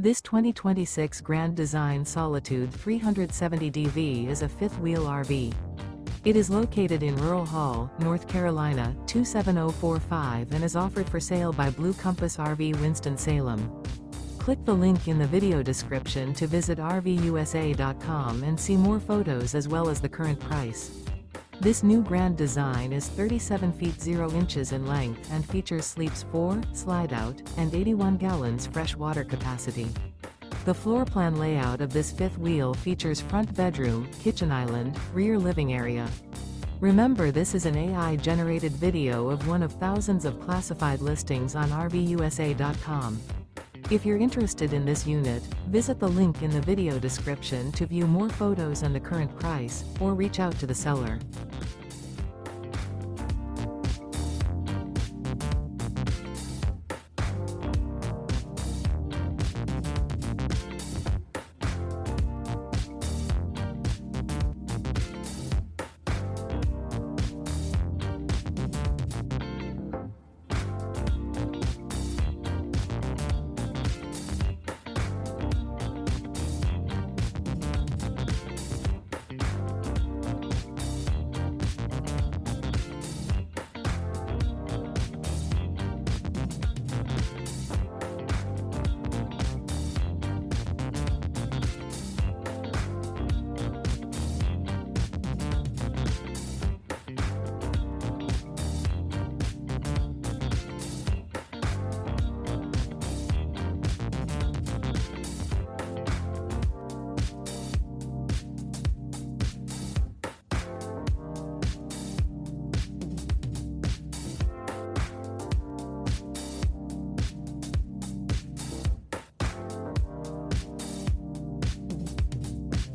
This 2026 Grand Design Solitude 370DV is a fifth-wheel RV. It is located in Rural Hall, North Carolina, 27045 and is offered for sale by Blue Compass RV Winston, Salem. Click the link in the video description to visit RVUSA.com and see more photos as well as the current price. This new Grand Design is 37 feet 0 inches in length and features sleeps 4, Slideout, and 81 gallons fresh water capacity. The floor plan layout of this fifth wheel features front bedroom, kitchen island, rear living area. Remember, this is an AI-generated video of one of thousands of classified listings on RVUSA.com. If you're interested in this unit, visit the link in the video description to view more photos and the current price, or reach out to the seller.